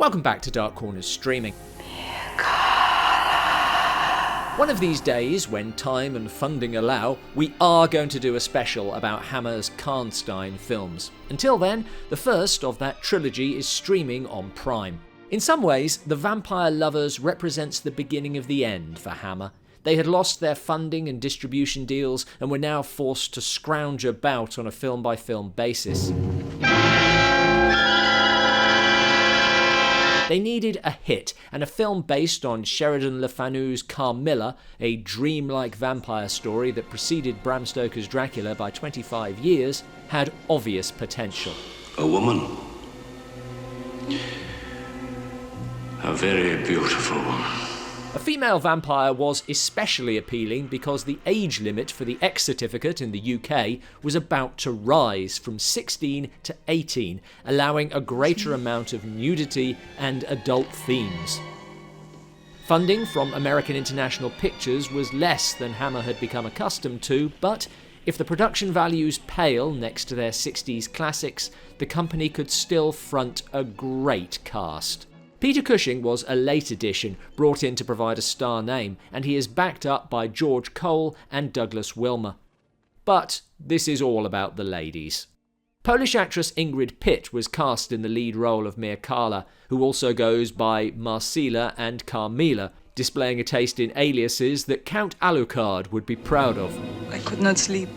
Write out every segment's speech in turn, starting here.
Welcome back to Dark Corners Streaming. One of these days, when time and funding allow, we are going to do a special about Hammer's Karnstein films. Until then, the first of that trilogy is streaming on Prime. In some ways, The Vampire Lovers represents the beginning of the end for Hammer. They had lost their funding and distribution deals and were now forced to scrounge about on a film-by-film basis. They needed a hit, and a film based on Sheridan Le Fanu's Carmilla, a dreamlike vampire story that preceded Bram Stoker's Dracula by 25 years, had obvious potential. A woman. A very beautiful woman. A female vampire was especially appealing because the age limit for the X certificate in the UK was about to rise from 16 to 18, allowing a greater amount of nudity and adult themes. Funding from American International Pictures was less than Hammer had become accustomed to, but if the production values pale next to their 60s classics, the company could still front a great cast. Peter Cushing was a late addition, brought in to provide a star name, and he is backed up by George Cole and Douglas Wilmer. But this is all about the ladies. Polish actress Ingrid Pitt was cast in the lead role of Michaela, who also goes by Marcilla and Carmilla, displaying a taste in aliases that Count Alucard would be proud of. I could not sleep.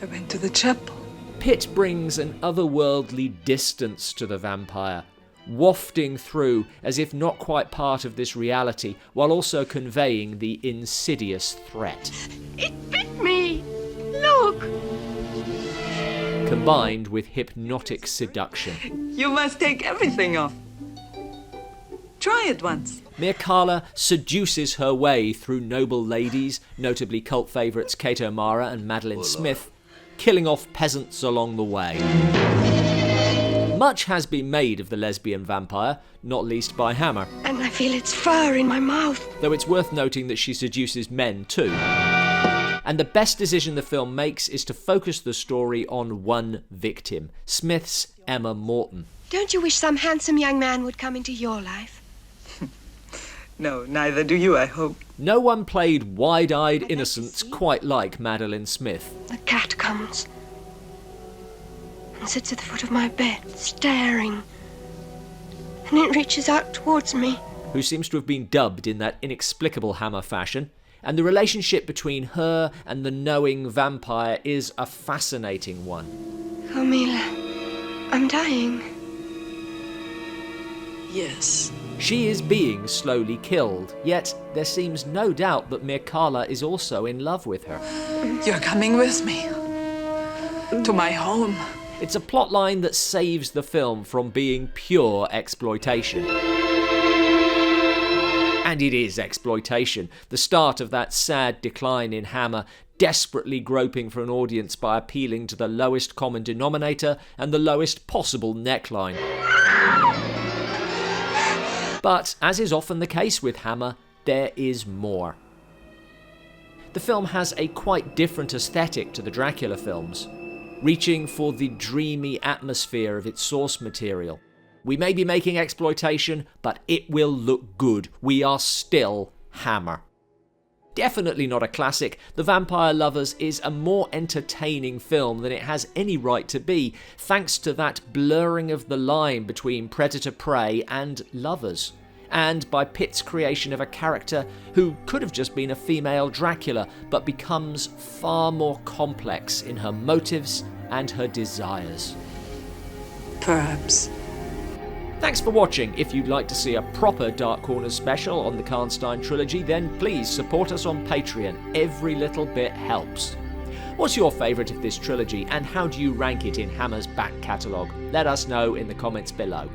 I went to the chapel. Pitt brings an otherworldly distance to the vampire, wafting through as if not quite part of this reality, while also conveying the insidious threat. It bit me! Look! Combined with hypnotic seduction. You must take everything off. Try it once. Michaela seduces her way through noble ladies, notably cult favourites Kate O'Mara and Madeline Smith, killing off peasants along the way. Much has been made of the lesbian vampire, not least by Hammer. And I feel its fur in my mouth. Though it's worth noting that she seduces men too. And the best decision the film makes is to focus the story on one victim, Smith's Emma Morton. Don't you wish some handsome young man would come into your life? No, neither do you, I hope. No one played wide-eyed innocence quite like Madeline Smith. The cat comes and sits at the foot of my bed, staring. And it reaches out towards me. Who seems to have been dubbed in that inexplicable Hammer fashion. And the relationship between her and the knowing vampire is a fascinating one. Carmilla, I'm dying. Yes. She is being slowly killed, yet there seems no doubt that Michaela is also in love with her. You're coming with me. To my home. It's a plotline that saves the film from being pure exploitation. And it is exploitation, the start of that sad decline in Hammer, desperately groping for an audience by appealing to the lowest common denominator and the lowest possible neckline. But, as is often the case with Hammer, there is more. The film has a quite different aesthetic to the Dracula films, reaching for the dreamy atmosphere of its source material. We may be making exploitation, but it will look good. We are still Hammer. Definitely not a classic, The Vampire Lovers is a more entertaining film than it has any right to be, thanks to that blurring of the line between predator-prey and lovers, and by Pitt's creation of a character who could have just been a female Dracula, but becomes far more complex in her motives and her desires. Perhaps. Thanks for watching. If you'd like to see a proper Dark Corners special on the Karnstein trilogy, then please support us on Patreon. Every little bit helps. What's your favourite of this trilogy, and how do you rank it in Hammer's back catalogue? Let us know in the comments below.